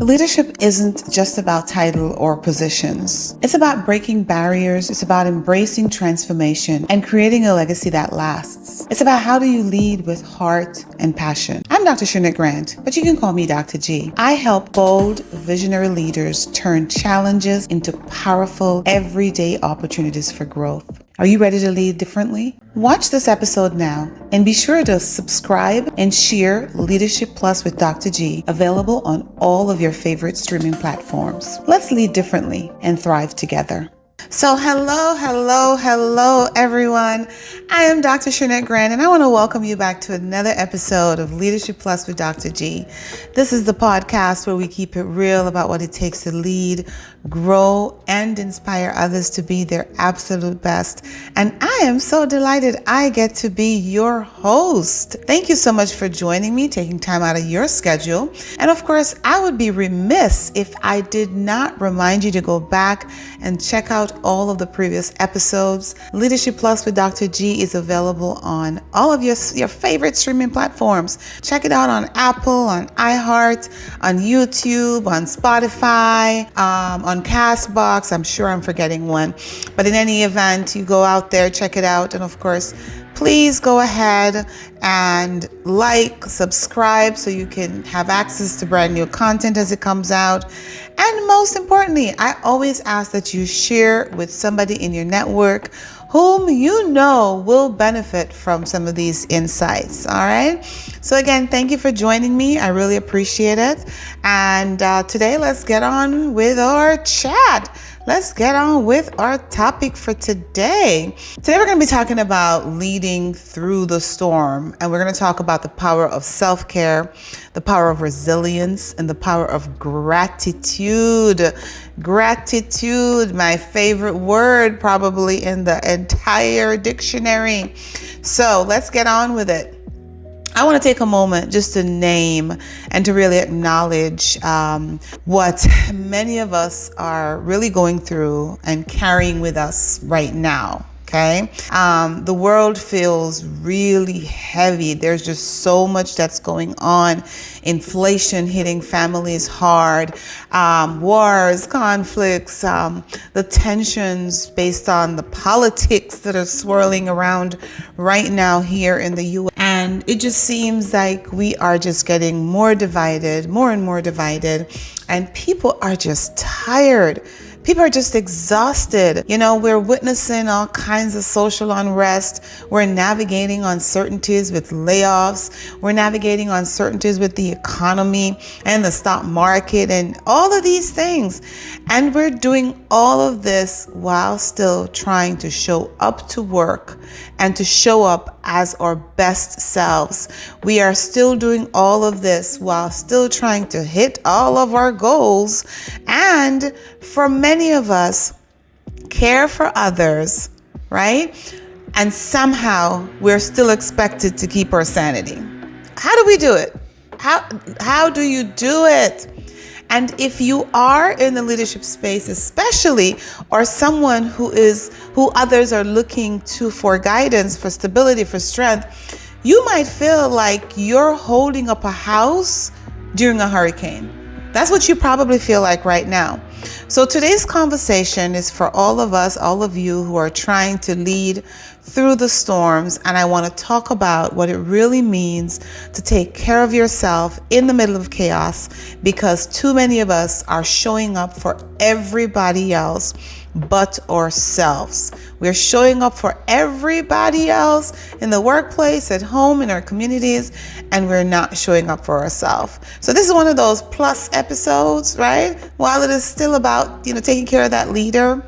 Leadership isn't just about title or positions. It's about breaking barriers. It's about embracing transformation and creating a legacy that lasts. It's about how do you lead with heart and passion. I'm Dr. Shernette Grant, but you can call me Dr. G. I help bold, visionary leaders turn challenges into powerful, everyday opportunities for growth. Are you ready to lead differently? Watch this episode now and be sure to subscribe and share Leadership Plus with Dr. G, available on all of your favorite streaming platforms. Let's lead differently and thrive together. So hello, everyone. I am Dr. Shernette Grant, and I want to welcome you back to another episode of Leadership Plus with Dr. G. This is the podcast where we keep it real about what it takes to lead, grow, and inspire others to be their absolute best. And I am so delighted I get to be your host. Thank you so much for joining me, taking time out of your schedule. And of course, I would be remiss if I did not remind you to go back and check out all of the previous episodes. Leadership Plus with Dr. G is available on all of your favorite streaming platforms. Check it out on Apple, on iHeart, on YouTube, on Spotify, on Castbox. I'm sure I'm forgetting one. But in any event, you go out there, check it out. And of course, please go ahead and subscribe so you can have access to brand new content as it comes out. And most importantly, I always ask that you share with somebody in your network whom you know will benefit from some of these insights. All right. So again, thank you for joining me. I really appreciate it. And today, let's get on with our chat. Let's get on with our topic for today. Today, we're going to be talking about leading through the storm. And we're going to talk about the power of self-care, the power of resilience, and the power of gratitude. Gratitude, my favorite word probably in the entire dictionary. So let's get on with it. I want to take a moment just to name and to really acknowledge what many of us are really going through and carrying with us right now. Okay. The world feels really heavy. There's just so much that's going on. Inflation hitting families hard, wars, conflicts, the tensions based on the politics that are swirling around right now here in the U.S. And it just seems like we are just getting more divided, more and more divided, and people are just tired. People are just exhausted. You know, we're witnessing all kinds of social unrest. We're navigating uncertainties with layoffs. We're navigating uncertainties with the economy and the stock market and all of these things. And we're doing all of this while still trying to show up to work and to show up as our best selves. We are still doing all of this while still trying to hit all of our goals. And for many of us, care for others, right? And somehow we're still expected to keep our sanity. How do we do it? How do you do it? And if you are in the leadership space, especially, or someone who others are looking to for guidance, for stability, for strength, you might feel like you're holding up a house during a hurricane. That's what you probably feel like right now. So today's conversation is for all of us, all of you who are trying to lead through the storms. And I want to talk about what it really means to take care of yourself in the middle of chaos, because too many of us are showing up for everybody else but ourselves. We're showing up for everybody else in the workplace, at home, in our communities, and we're not showing up for ourselves. So this is one of those plus episodes, right? While it is still about, taking care of that leader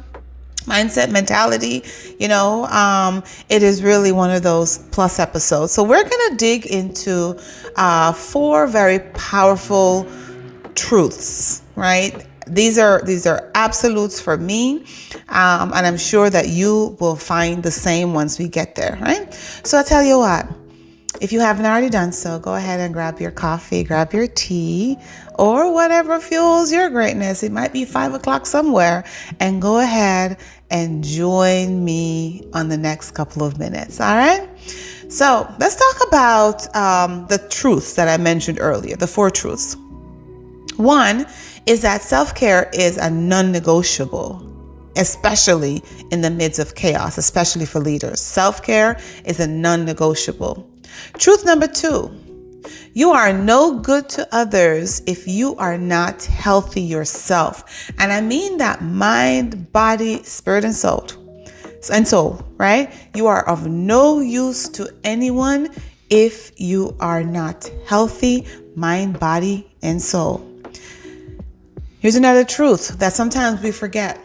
mindset, mentality, it is really one of those plus episodes. So we're going to dig into 4 very powerful truths, right? These are absolutes for me, and I'm sure that you will find the same once we get there, right? So I tell you what, if you haven't already done so, go ahead and grab your coffee, grab your tea, or whatever fuels your greatness. It might be 5 o'clock somewhere, and go ahead and join me on the next couple of minutes. All right. So let's talk about the truths that I mentioned earlier, the 4 truths. One is that self-care is a non-negotiable, especially in the midst of chaos, especially for leaders. Self-care is a non-negotiable. Truth number two, you are no good to others if you are not healthy yourself. And I mean that mind, body, spirit, and soul. Right? You are of no use to anyone if you are not healthy, mind, body, and soul. Here's another truth that sometimes we forget.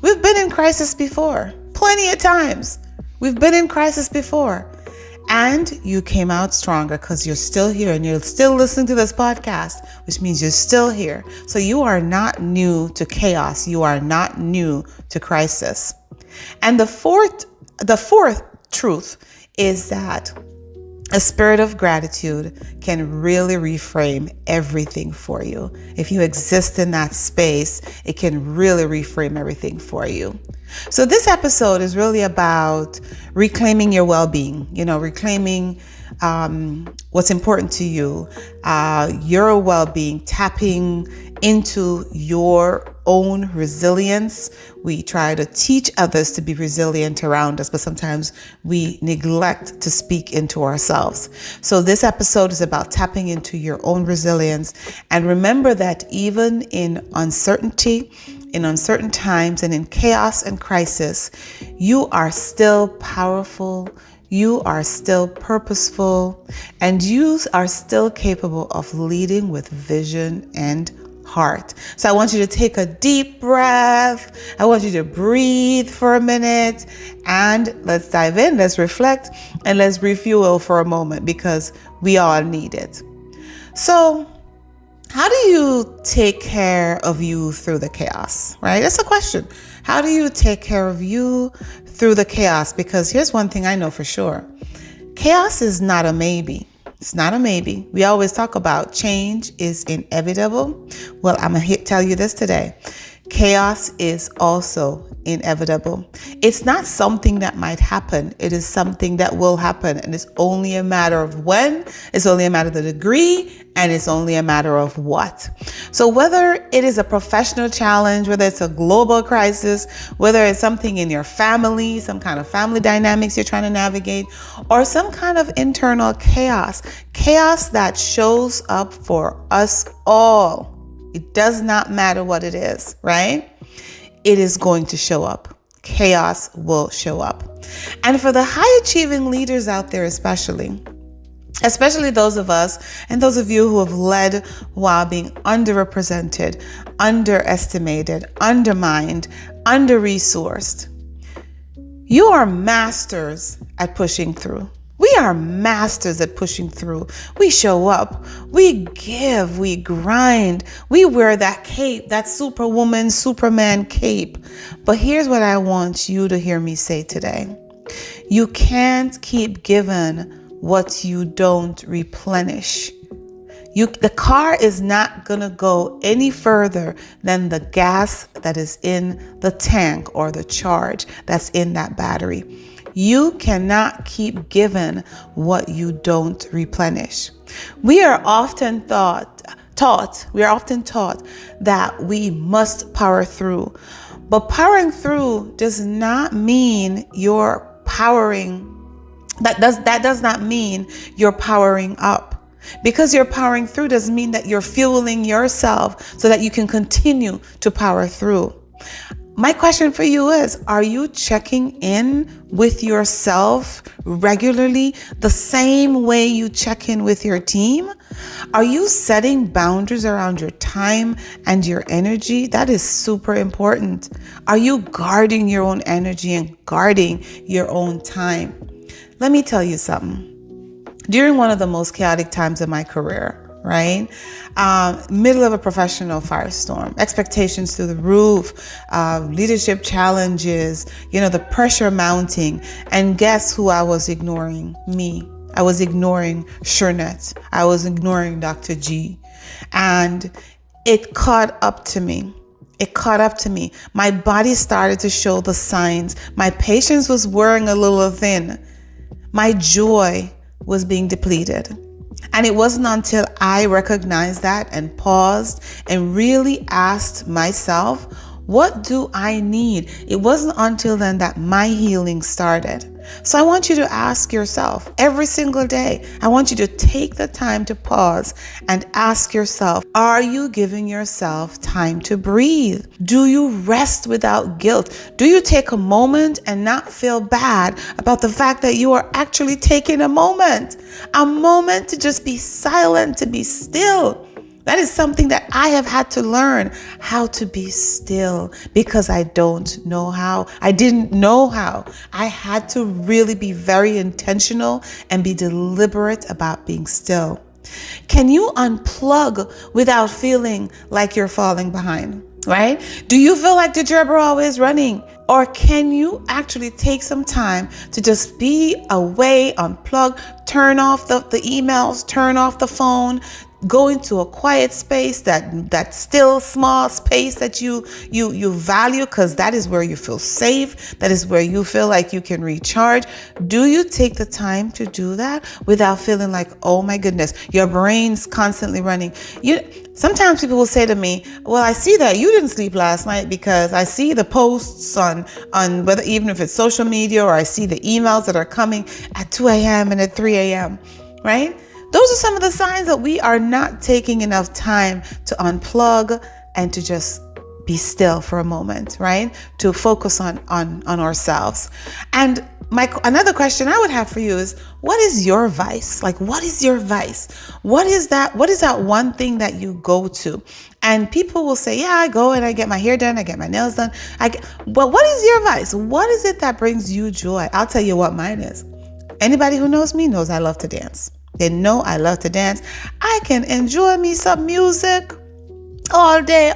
We've been in crisis before, plenty of times. We've been in crisis before. And you came out stronger because you're still here and you're still listening to this podcast, which means you're still here. So you are not new to chaos. You are not new to crisis. And the fourth truth is that a spirit of gratitude can really reframe everything for you. If you exist in that space, it can really reframe everything for you. So this episode is really about reclaiming your well-being, reclaiming what's important to you, your well-being, tapping into your own resilience. We try to teach others to be resilient around us, but sometimes we neglect to speak into ourselves. So this episode is about tapping into your own resilience. And remember that even in uncertainty, in uncertain times, and in chaos and crisis, you are still powerful, you are still purposeful, and you are still capable of leading with vision and heart. So I want you to take a deep breath. I want you to breathe for a minute, and let's dive in, let's reflect, and let's refuel for a moment because we all need it. So how do you take care of you through the chaos, right? That's a question. How do you take care of you through the chaos? Because here's one thing I know for sure. Chaos is not a maybe. It's not a maybe. We always talk about change is inevitable. Well, I'm going to tell you this today. Chaos is also inevitable. It's not something that might happen. It is something that will happen. And it's only a matter of when, it's only a matter of the degree, and it's only a matter of what. So whether it is a professional challenge, whether it's a global crisis, whether it's something in your family, some kind of family dynamics you're trying to navigate, or some kind of internal chaos that shows up for us all. It does not matter what it is, right? It is going to show up. Chaos will show up. And for the high achieving leaders out there, especially those of us and those of you who have led while being underrepresented, underestimated, undermined, under-resourced, you are masters at pushing through. We are masters at pushing through. We show up, we give, we grind, we wear that cape, that superwoman, superman cape. But here's what I want you to hear me say today. You can't keep giving what you don't replenish. The car is not going to go any further than the gas that is in the tank or the charge that's in that battery. You cannot keep giving what you don't replenish. We are often taught that we must power through. But powering through does not mean you're powering. That does not mean you're powering up. Because you're powering through doesn't mean that you're fueling yourself so that you can continue to power through. My question for you is, are you checking in with yourself regularly the same way you check in with your team? Are you setting boundaries around your time and your energy? That is super important. Are you guarding your own energy and guarding your own time? Let me tell you something. During one of the most chaotic times of my career, right? Middle of a professional firestorm, expectations through the roof, leadership challenges, the pressure mounting. And guess who I was ignoring? Me. I was ignoring Shernette. I was ignoring Dr. G. And it caught up to me. My body started to show the signs. My patience was wearing a little thin. My joy was being depleted. And it wasn't until I recognized that and paused and really asked myself, what do I need? It wasn't until then that my healing started. So I want you to ask yourself every single day, I want you to take the time to pause and ask yourself, are you giving yourself time to breathe? Do you rest without guilt? Do you take a moment and not feel bad about the fact that you are actually taking a moment to just be silent, to be still? That is something that I have had to learn, how to be still, because I don't know how. I didn't know how. I had to really be very intentional and be deliberate about being still. Can you unplug without feeling like you're falling behind? Right? Do you feel like the gerbil always running? Or can you actually take some time to just be away, unplug, turn off the emails, turn off the phone, go into a quiet space, that still small space that you value, because that is where you feel safe. That is where you feel like you can recharge. Do you take the time to do that without feeling like, oh my goodness, your brain's constantly running? Sometimes people will say to me, well, I see that you didn't sleep last night because I see the posts on whether, even if it's social media, or I see the emails that are coming at 2 a.m. and at 3 a.m., right? Those are some of the signs that we are not taking enough time to unplug and to just be still for a moment, right? To focus on ourselves. And another question I would have for you is, what is your vice? Like, what is your vice? What is that one thing that you go to? And people will say, yeah, I go and I get my hair done, I get my nails done. But what is your vice? What is it that brings you joy? I'll tell you what mine is. Anybody who knows me knows I love to dance. They know I love to dance. I can enjoy me some music all day.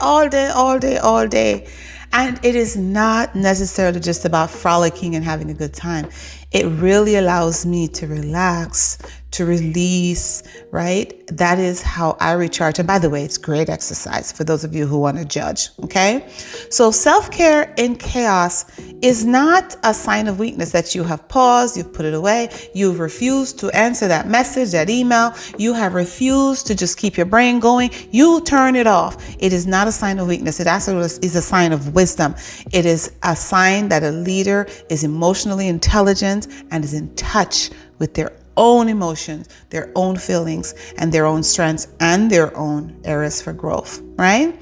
And it is not necessarily just about frolicking and having a good time. It really allows me to relax, to release, right? That is how I recharge. And by the way, it's great exercise for those of you who want to judge, okay? So self-care in chaos is not a sign of weakness that you have paused, you've put it away, you've refused to answer that message, that email, you have refused to just keep your brain going, you turn it off. It is not a sign of weakness. It actually is a sign of wisdom. It is a sign that a leader is emotionally intelligent and is in touch with their own emotions, their own feelings, and their own strengths, and their own areas for growth, right?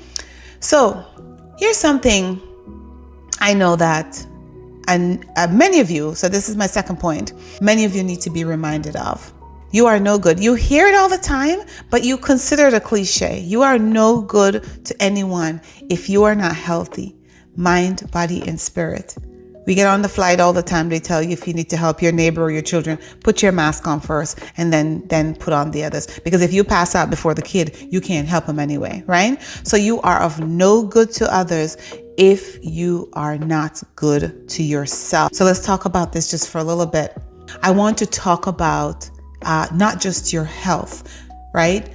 So here's something I know that, and many of you, so this is my second point, many of you need to be reminded of. You are no good. You hear it all the time, but you consider it a cliche. You are no good to anyone if you are not healthy, mind, body, and spirit. We get on the flight all the time. They tell you if you need to help your neighbor or your children, put your mask on first and then put on the others. Because if you pass out before the kid, you can't help him anyway, right? So you are of no good to others if you are not good to yourself. So let's talk about this just for a little bit. I want to talk about not just your health, right?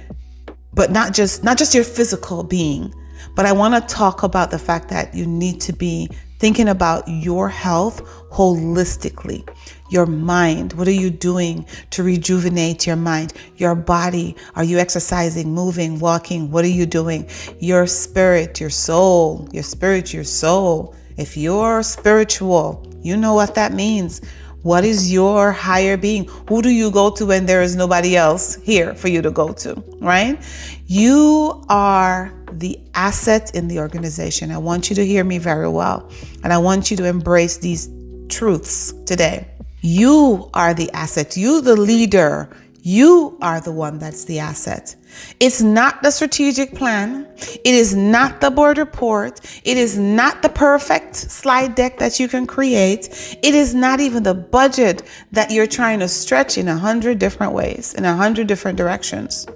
But not just your physical being, but I want to talk about the fact that you need to be thinking about your health holistically. Your mind, what are you doing to rejuvenate your mind? Your body, are you exercising, moving, walking? What are you doing? Your spirit, your soul, your spirit, your soul. If you're spiritual, you know what that means. What is your higher being? Who do you go to when there is nobody else here for you to go to, right? You are the asset in the organization. I want you to hear me very well. And I want you to embrace these truths today. You are the asset. You, the leader, you are the one that's the asset. It's not the strategic plan. It is not the board report. It is not the perfect slide deck that you can create. It is not even the budget that you're trying to stretch in 100 different ways, in 100 different directions.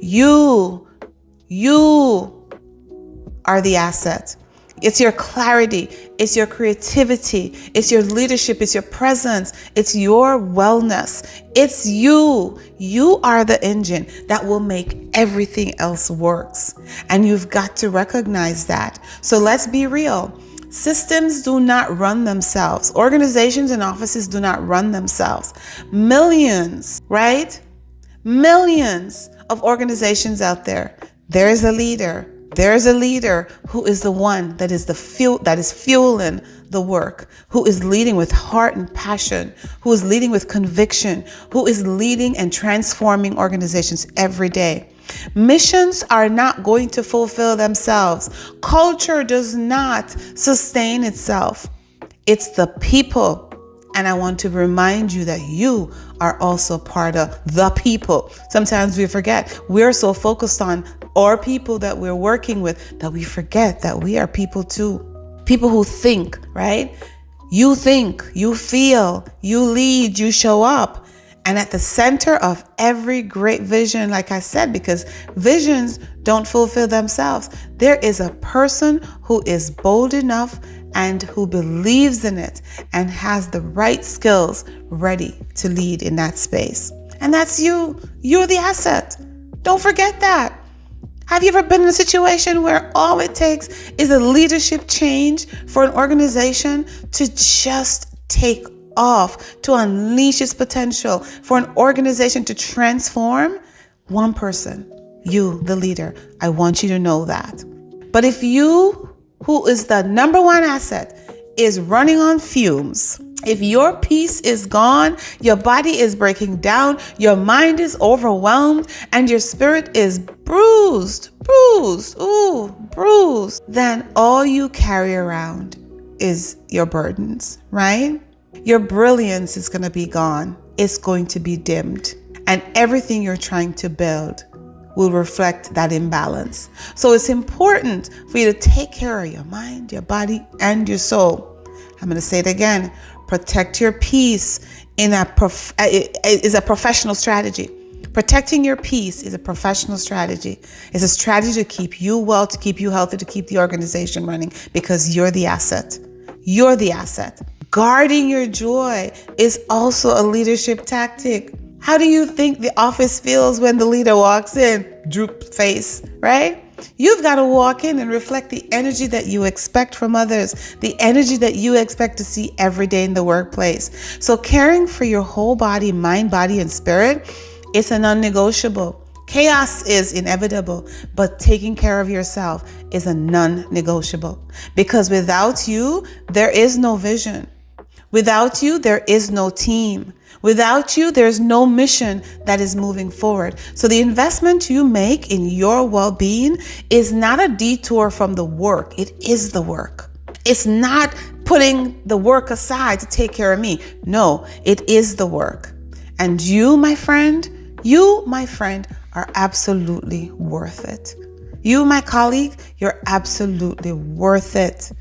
You are the asset. It's your clarity. It's your creativity. It's your leadership. It's your presence. It's your wellness. It's you. You are the engine that will make everything else works. And you've got to recognize that. So let's be real. Systems do not run themselves. Organizations and offices do not run themselves. Millions, right? Millions of organizations out there. There is a leader. There is a leader who is the one that is the fuel, that is fueling the work, who is leading with heart and passion, who is leading with conviction, who is leading and transforming organizations every day. Missions are not going to fulfill themselves. Culture does not sustain itself. It's the people. And I want to remind you that you are also part of the people. Sometimes we forget. We're so focused on our people that we're working with that we forget that we are people too. People who think, right? You think, you feel, you lead, you show up. And at the center of every great vision, like I said, because visions don't fulfill themselves, there is a person who is bold enough and who believes in it and has the right skills ready to lead in that space. And that's you. You're the asset. Don't forget that. Have you ever been in a situation where all it takes is a leadership change for an organization to just take off, to unleash its potential, for an organization to transform? One person, you, the leader. I want you to know that. But if you, who is the number one asset, is running on fumes, if your peace is gone, your body is breaking down, your mind is overwhelmed, and your spirit is bruised, then all you carry around is your burdens, right? Your brilliance is going to be gone. It's going to be dimmed. And everything you're trying to build will reflect that imbalance. So it's important for you to take care of your mind, your body, and your soul. I'm going to say it again. Protect your peace is a professional strategy. Protecting your peace is a professional strategy. It's a strategy to keep you well, to keep you healthy, to keep the organization running, because you're the asset. You're the asset. Guarding your joy is also a leadership tactic. How do you think the office feels when the leader walks in? Droop face, right? You've got to walk in and reflect the energy that you expect from others, the energy that you expect to see every day in the workplace. So caring for your whole body, mind, body, and spirit, it's a non-negotiable. Chaos is inevitable, but taking care of yourself is a non-negotiable. Because without you, there is no vision. Without you, there is no team. Without you, there's no mission that is moving forward. So the investment you make in your well-being is not a detour from the work. It is the work. It's not putting the work aside to take care of me. No, it is the work. And you, my friend, are absolutely worth it. You, my colleague, you're absolutely worth it.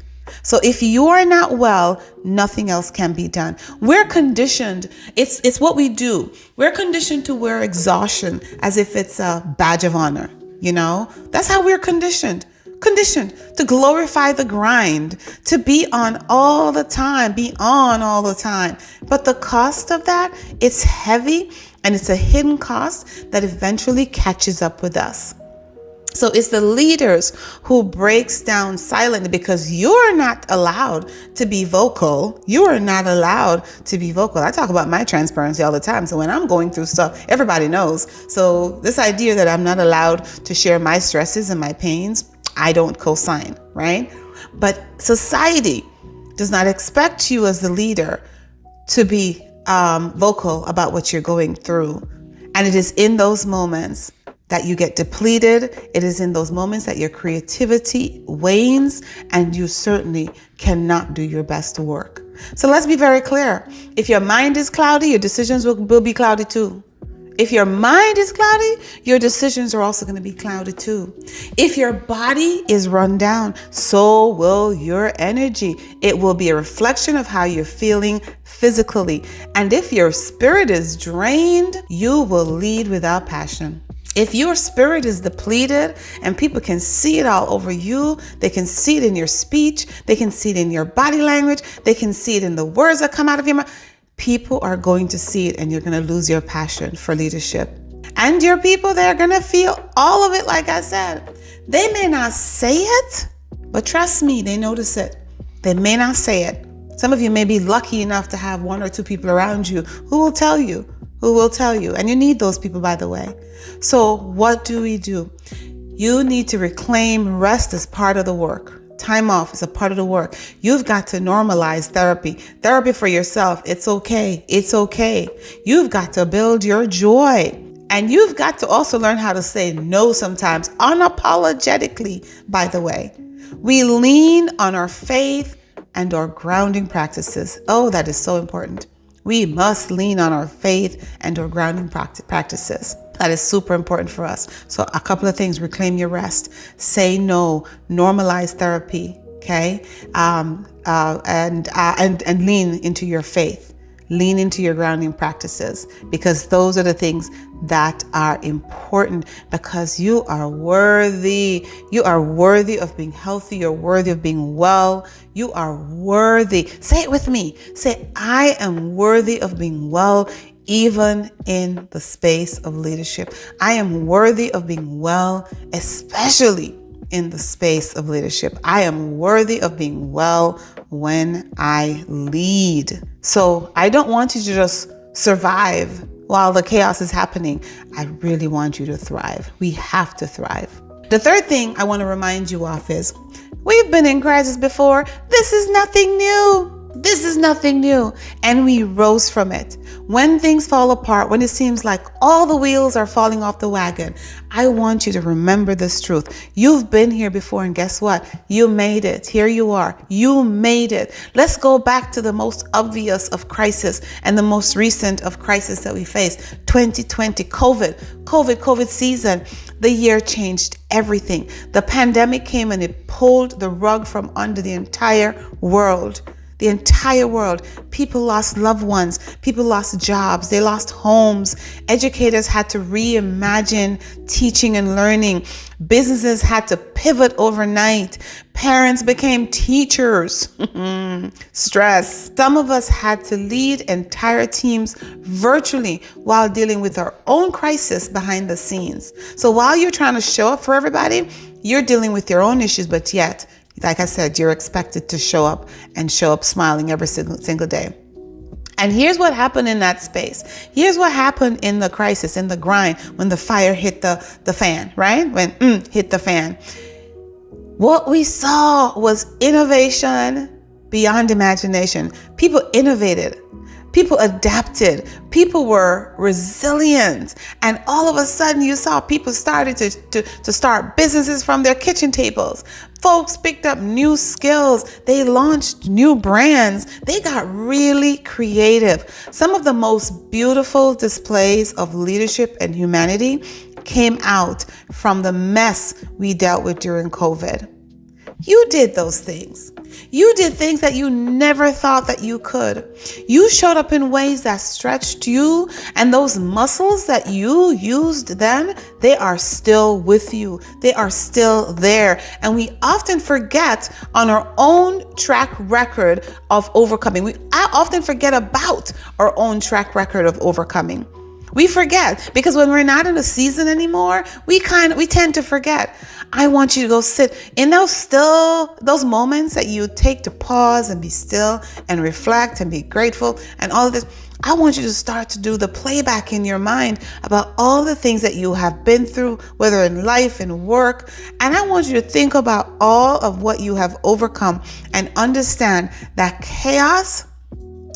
So if you are not well, nothing else can be done. We're conditioned. It's what we do. We're conditioned to wear exhaustion as if it's a badge of honor. You know, that's how we're conditioned to glorify the grind, to be on all the time, But the cost of that, it's heavy, and it's a hidden cost that eventually catches up with us. So it's the leaders who breaks down silently, because you're not allowed to be vocal. You are not allowed to be vocal. I talk about my transparency all the time. So when I'm going through stuff, everybody knows. So this idea that I'm not allowed to share my stresses and my pains, I don't co-sign, right? But society does not expect you as the leader to be vocal about what you're going through. And it is in those moments that you get depleted. It is in those moments that your creativity wanes, and you certainly cannot do your best work. So let's be very clear. If your mind is cloudy, your decisions will be cloudy too. If your mind is cloudy, your decisions are also going to be cloudy too. If your body is run down, so will your energy. It will be a reflection of how you're feeling physically. And if your spirit is drained, you will lead without passion. If your spirit is depleted, and people can see it all over you, they can see it in your speech, they can see it in your body language, they can see it in the words that come out of your mouth. People are going to see it, and you're going to lose your passion for leadership. And your people, they're going to feel all of it, like I said. They may not say it, but trust me, they notice it. They may not say it. Some of you may be lucky enough to have one or two people around you who will tell you, who will tell you. And you need those people, by the way. So what do? You need to reclaim rest as part of the work. Time off is a part of the work. You've got to normalize therapy. Therapy for yourself. It's okay. It's okay. You've got to build your joy. And you've got to also learn how to say no sometimes, unapologetically, by the way. We lean on our faith and our grounding practices. Oh, that is so important. We must lean on our faith and our grounding practices. That is super important for us. So a couple of things: reclaim your rest, say no, normalize therapy, okay, and lean into your faith. Lean into your grounding practices, because those are the things that are important, because you are worthy. You are worthy of being healthy. You're worthy of being well. You are worthy. Say it with me. Say, I am worthy of being well, even in the space of leadership. I am worthy of being well, especially in the space of leadership. I am worthy of being well when I lead. So I don't want you to just survive while the chaos is happening. I really want you to thrive. We have to thrive. The third thing I want to remind you of is, we've been in crisis before. This is nothing new. This is nothing new. And we rose from it. When things fall apart, when it seems like all the wheels are falling off the wagon, I want you to remember this truth. You've been here before, and guess what? You made it. Here you are. You made it. Let's go back to the most obvious of crisis and the most recent of crisis that we faced. 2020, COVID season. The year changed everything. The pandemic came and it pulled the rug from under the entire world. The entire world. People lost loved ones. People lost jobs. They lost homes. Educators had to reimagine teaching and learning. Businesses had to pivot overnight. Parents became teachers. Stress. Some of us had to lead entire teams virtually while dealing with our own crisis behind the scenes. So while you're trying to show up for everybody, you're dealing with your own issues, but yet, like I said, you're expected to show up smiling every single day. And here's what happened in that space. Here's what happened in the crisis, in the grind, when the fire hit the fan, right? When hit the fan. What we saw was innovation beyond imagination. People innovated. People adapted. People were resilient. And all of a sudden you saw people started to start businesses from their kitchen tables. Folks picked up new skills. They launched new brands. They got really creative. Some of the most beautiful displays of leadership and humanity came out from the mess we dealt with during COVID. You did those things. You did things that you never thought that you could. You showed up in ways that stretched you, and those muscles that you used then, they are still with you. They are still there. And we often forget on our own track record of overcoming. I often forget about our own track record of overcoming. We forget, because when we're not in a season anymore, we tend to forget. I want you to go sit in those moments that you take to pause and be still and reflect and be grateful and all of this. I want you to start to do the playback in your mind about all the things that you have been through, whether in life and work. And I want you to think about all of what you have overcome and understand that chaos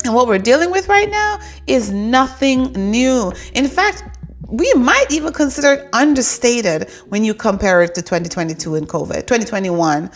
and what we're dealing with right now is nothing new. In fact, we might even consider it understated when you compare it to 2022 and COVID, 2021,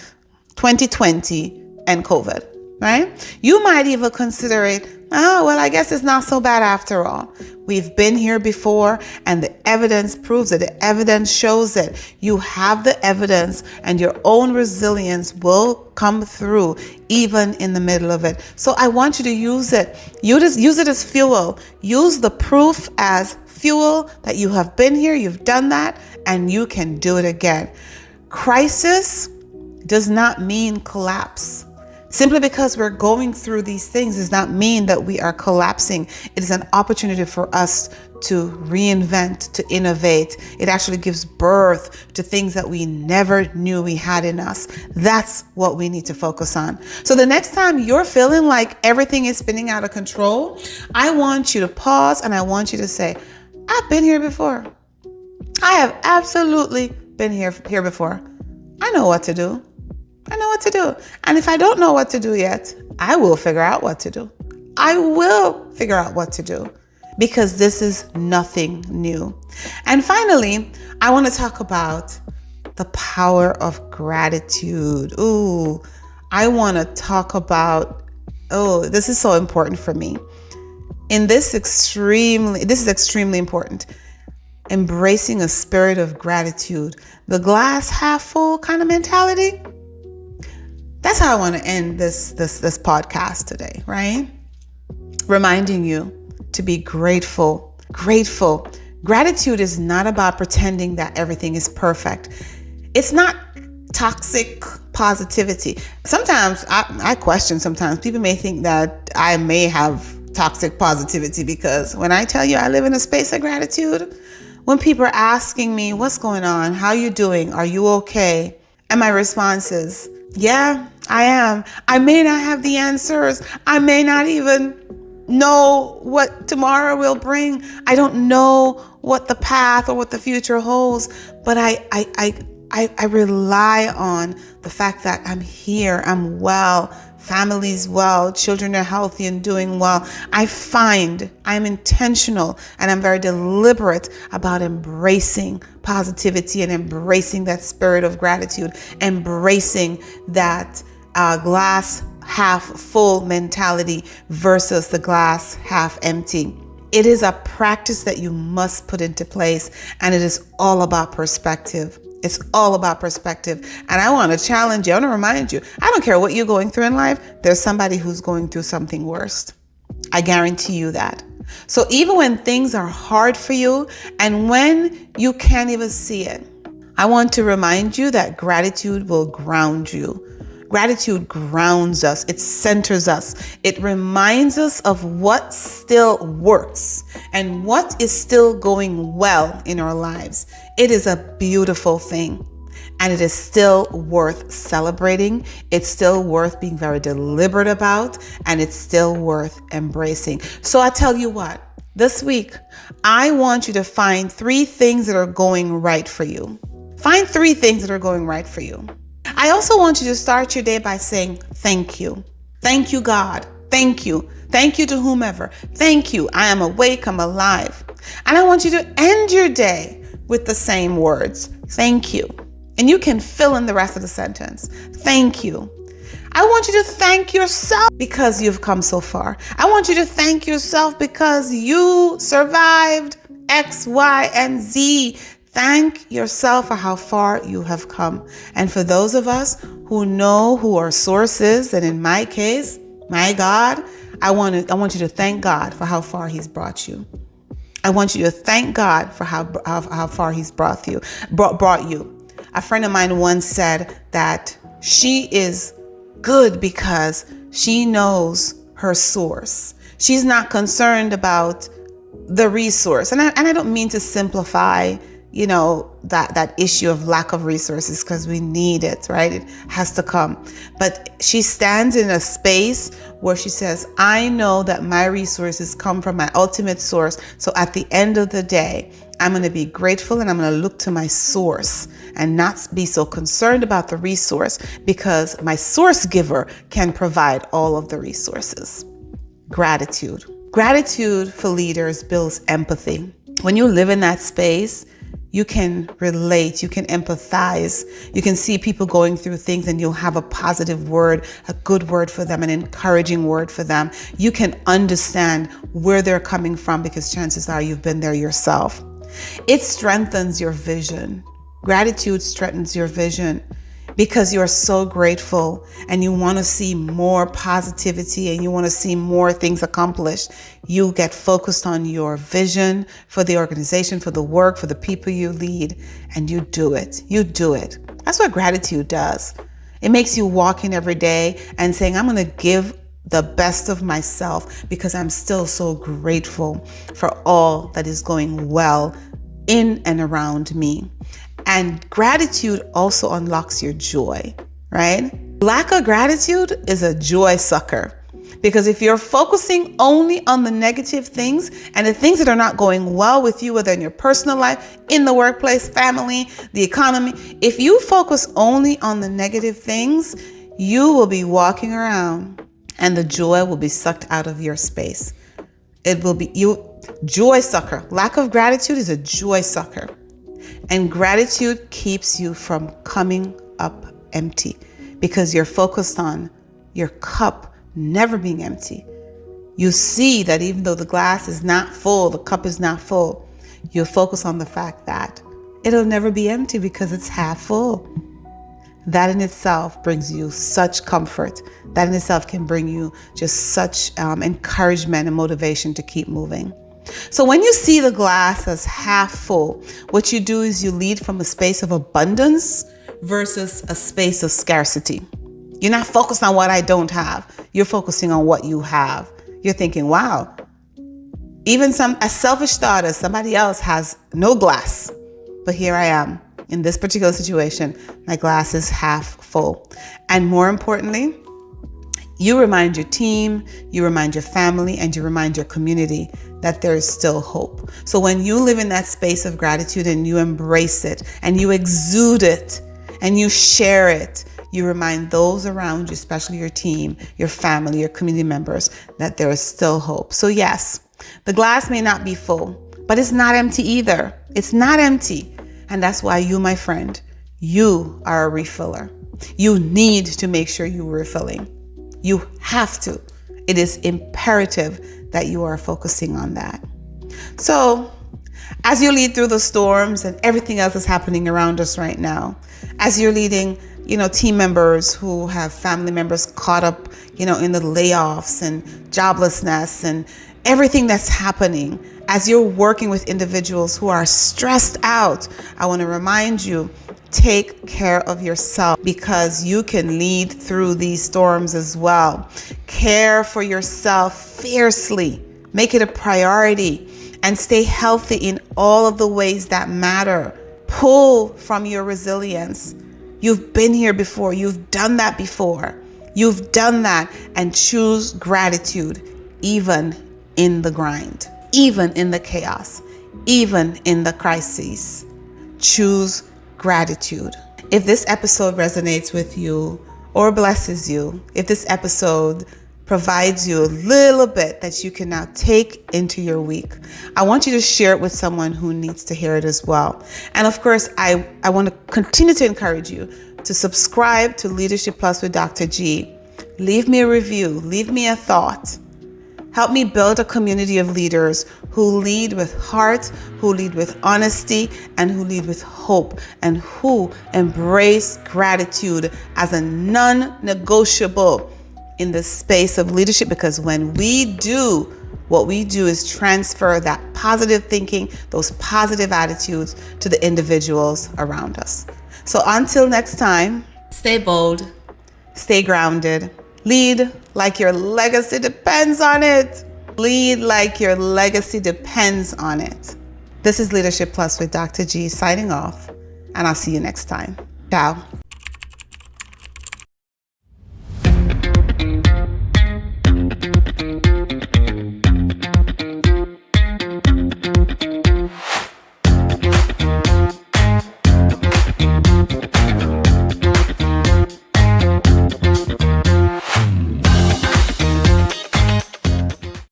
2020 and COVID, right? You might even consider it, I guess it's not so bad after all. We've been here before, and the evidence proves it. The evidence shows it. You have the evidence, and your own resilience will come through even in the middle of it. So I want you to use it. Use it as fuel. Use the proof as fuel that you have been here, you've done that, and you can do it again. Crisis does not mean collapse. Simply because we're going through these things does not mean that we are collapsing. It is an opportunity for us to reinvent, to innovate. It actually gives birth to things that we never knew we had in us. That's what we need to focus on. So the next time you're feeling like everything is spinning out of control, I want you to pause and I want you to say, I've been here before. I have absolutely been here before. I know what to do. I know what to do. And if I don't know what to do yet, I will figure out what to do. I will figure out what to do, because this is nothing new. And finally, I want to talk about the power of gratitude. I want to talk about, this is so important for me. This is extremely important. Embracing a spirit of gratitude, the glass half full kind of mentality. That's how I want to end this podcast today, right? Reminding you to be grateful. Gratitude is not about pretending that everything is perfect. It's not toxic positivity. Sometimes I question, sometimes people may think that I may have toxic positivity, because when I tell you I live in a space of gratitude, when people are asking me, what's going on? How are you doing? Are you okay? And my response is, yeah, I am. I may not have the answers. I may not even know what tomorrow will bring. I don't know what the path or what the future holds, but I rely on the fact that I'm here, I'm well, family's well, children are healthy and doing well. I'm intentional and I'm very deliberate about embracing positivity and embracing that spirit of gratitude, embracing that glass half full mentality versus the glass half empty. It is a practice that you must put into place, and it is all about perspective. It's all about perspective. And I want to challenge you. I want to remind you, I don't care what you're going through in life. There's somebody who's going through something worse. I guarantee you that. So even when things are hard for you and when you can't even see it, I want to remind you that gratitude will ground you. Gratitude grounds us. It centers us. It reminds us of what still works and what is still going well in our lives. It is a beautiful thing, and it is still worth celebrating. It's still worth being very deliberate about, and it's still worth embracing. So I tell you what, this week, I want you to find 3 things that are going right for you. Find 3 things that are going right for you. I also want you to start your day by saying, thank you. Thank you, God. Thank you. Thank you to whomever. Thank you. I am awake. I'm alive. And I want you to end your day with the same words. Thank you. And you can fill in the rest of the sentence. Thank you. I want you to thank yourself because you've come so far. I want you to thank yourself because you survived X, Y, and Z. Thank yourself for how far you have come. And for those of us who know who our source is, and in my case, my God, I want you to thank God for how far He's brought you. I want you to thank God for how far He's brought you. A friend of mine once said that she is good because she knows her source. She's not concerned about the resource. And I don't mean to simplify that issue of lack of resources, because we need it, right? It has to come. But she stands in a space where she says, I know that my resources come from my ultimate source. So at the end of the day, I'm going to be grateful and I'm going to look to my source and not be so concerned about the resource, because my source giver can provide all of the resources. Gratitude. Gratitude for leaders builds empathy. When you live in that space, you can relate, you can empathize, you can see people going through things and you'll have a positive word, a good word for them, an encouraging word for them. You can understand where they're coming from because chances are you've been there yourself. It strengthens your vision. Gratitude strengthens your vision because you're so grateful and you want to see more positivity and you want to see more things accomplished. You get focused on your vision for the organization, for the work, for the people you lead, and you do it. You do it. That's what gratitude does. It makes you walk in every day and saying, I'm going to give the best of myself because I'm still so grateful for all that is going well in and around me. And gratitude also unlocks your joy, right? Lack of gratitude is a joy sucker. Because if you're focusing only on the negative things and the things that are not going well with you, whether in your personal life, in the workplace, family, the economy, if you focus only on the negative things, you will be walking around and the joy will be sucked out of your space. It will be joy sucker. Lack of gratitude is a joy sucker. And gratitude keeps you from coming up empty because you're focused on your cup never being empty. You see that even though the glass is not full, the cup is not full, you focus on the fact that it'll never be empty because it's half full. That in itself brings you such comfort. That in itself can bring you just such encouragement and motivation to keep moving. So when you see the glass as half full, what you do is you lead from a space of abundance versus a space of scarcity. You're not focused on what I don't have. You're focusing on what you have. You're thinking, wow, even a selfish thought as somebody else has no glass. But here I am in this particular situation. My glass is half full. And more importantly, you remind your team, you remind your family, and you remind your community that there is still hope. So when you live in that space of gratitude and you embrace it and you exude it and you share it, you remind those around you, especially your team, your family, your community members, that there is still hope. So yes, the glass may not be full, but it's not empty either. It's not empty. And that's why you, my friend, you are a refiller. You need to make sure you're refilling. You have to. It is imperative that you are focusing on that. So as you lead through the storms and everything else that's happening around us right now, as you're leading, team members who have family members caught up, in the layoffs and joblessness and everything that's happening, as you're working with individuals who are stressed out, I want to remind you, take care of yourself because you can lead through these storms as well. Care for yourself fiercely. Make it a priority and stay healthy in all of the ways that matter. Pull from your resilience. You've been here before. You've done that before. You've done that, and choose gratitude even in the grind, even in the chaos, even in the crises. Choose gratitude. If this episode resonates with you or blesses you, if this episode provides you a little bit that you can now take into your week, I want you to share it with someone who needs to hear it as well. And of course, I want to continue to encourage you to subscribe to Leadership Plus with Dr. G. Leave me a review, leave me a thought. Help me build a community of leaders who lead with heart, who lead with honesty, and who lead with hope, and who embrace gratitude as a non-negotiable in the space of leadership. Because when we do, what we do is transfer that positive thinking, those positive attitudes to the individuals around us. So until next time, stay bold, stay grounded, lead like your legacy depends on it. Lead like your legacy depends on it. This is Leadership Plus with Dr. G signing off, and I'll see you next time. Ciao.